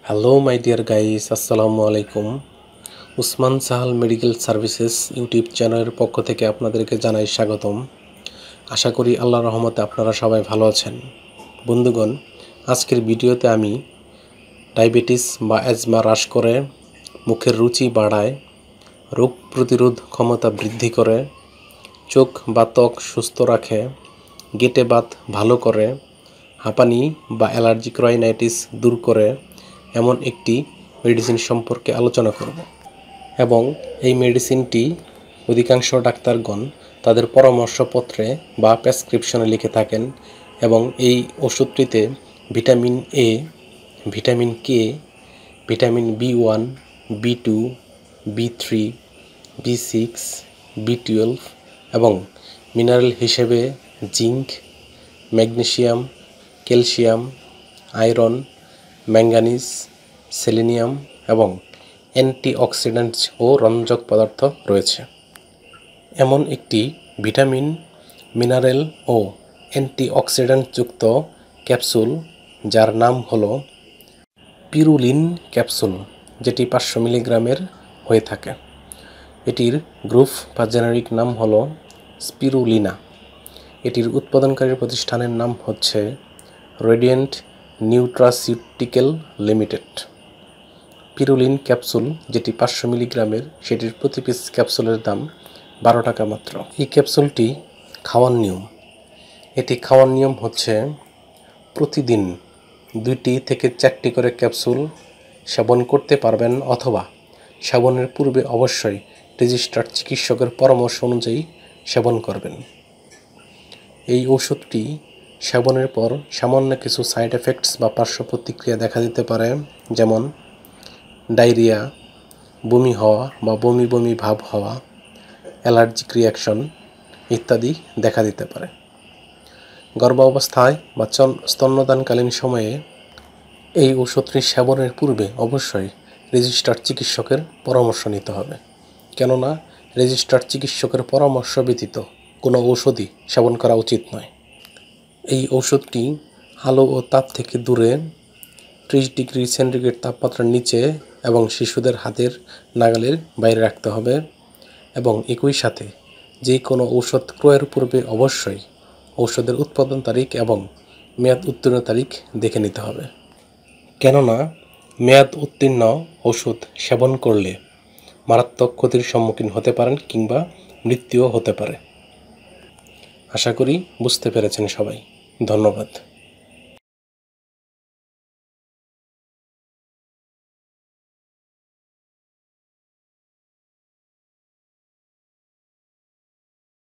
Hello my dear guys, আসসালামু আলাইকুম। Usman Sahal medical services YouTube চ্যানেলের পক্ষ থেকে আপনাদেরকে জানাই স্বাগতম। আশা করি আল্লাহর রহমতে আপনারা সবাই ভালো আছেন। বন্ধুগণ, আজকের ভিডিওতে আমি ডায়াবেটিস বা অ্যাজমা হ্রাস করে, মুখের রুচি বাড়ায়, রোগ প্রতিরোধ ক্ষমতা বৃদ্ধি করে, চোখ বা ত্বক সুস্থ রাখে, গেটে বাত ভালো করে, হাঁপানি বা অ্যালার্জিক রাইনাইটিস দূর করে এমন একটি মেডিসিন সম্পর্কে আলোচনা করব। এবং এই মেডিসিনটি অধিকাংশ ডাক্তারগণ তাদের পরামর্শপত্রে বা প্রেসক্রিপশনে লিখে থাকেন এবং এই ওষুধটিতে vitamin A, vitamin K, vitamin বি1, বি2, বি3, বি6, বি12 এবং মিনারেল হিসেবে zinc, magnesium, calcium, iron, manganese, selenium এবং অ্যান্টিঅক্সিডেন্টস ও রঞ্জক পদার্থ রয়েছে। এমন একটি ভিটামিন, মিনারেল ও অ্যান্টিঅক্সিডেন্টযুক্ত ক্যাপসুল যার নাম হলো পিরুলিন ক্যাপসুল, যেটি 500 মিলিগ্রামের হয়ে থাকে। এটির গ্রুপ বা জেনারিক নাম হলো স্পিরুলিনা। এটির উৎপাদনকারী প্রতিষ্ঠানের নাম হচ্ছে রেডিয়েন্ট নিউট্রাসিউটিক্যাল লিমিটেড। পিরুলিন ক্যাপসুল যেটি 500 মিলিগ্রামের, সেটির প্রতি পিস ক্যাপসুলের দাম 12 টাকা মাত্র। এই ক্যাপসুলটি খাওয়ার নিয়ম, খাওয়ার নিয়ম হচ্ছে প্রতিদিন 2টি থেকে 4টি করে ক্যাপসুল সেবন করতে পারবেন, অথবা সেবনের পূর্বে অবশ্যই রেজিস্টার্ড চিকিৎসকের পরামর্শ অনুযায়ী সেবন করবেন। এই ওষুধটি সেবনের পর সামান্য কিছু সাইড এফেক্টস বা পার্শ্ব প্রতিক্রিয়া দেখা দিতে পারে, যেমন ডায়রিয়া, বমি হওয়া বা বমি বমি ভাব হওয়া, অ্যালার্জিক রিয়াকশন ইত্যাদি দেখা দিতে পারে। গর্ভাবস্থায় বা স্তন্যদানকালীন সময়ে এই ওষুধটি সেবনের পূর্বে অবশ্যই রেজিস্টার্ড চিকিৎসকের পরামর্শ নিতে হবে, কেননা রেজিস্টার্ড চিকিৎসকের পরামর্শ ব্যতীত কোনো ঔষধই সেবন করা উচিত নয়। এই ওষুধটি আলো ও তাপ থেকে দূরে 30 ডিগ্রি সেন্টিগ্রেড তাপমাত্রার নিচে এবং শিশুদের হাতের নাগালের বাইরে রাখতে হবে। এবং একই সাথে যে কোনো ঔষধ ক্রয়ের পূর্বে অবশ্যই ঔষধের উৎপাদন তারিখ এবং মেয়াদ উত্তীর্ণ তারিখ দেখে নিতে হবে, কেননা মেয়াদ উত্তীর্ণ ওষুধ সেবন করলে মারাত্মক ক্ষতির সম্মুখীন হতে পারেন কিংবা মৃত্যুও হতে পারে। আশা করি বুঝতে পেরেছেন সবাই। ধন্যবাদ।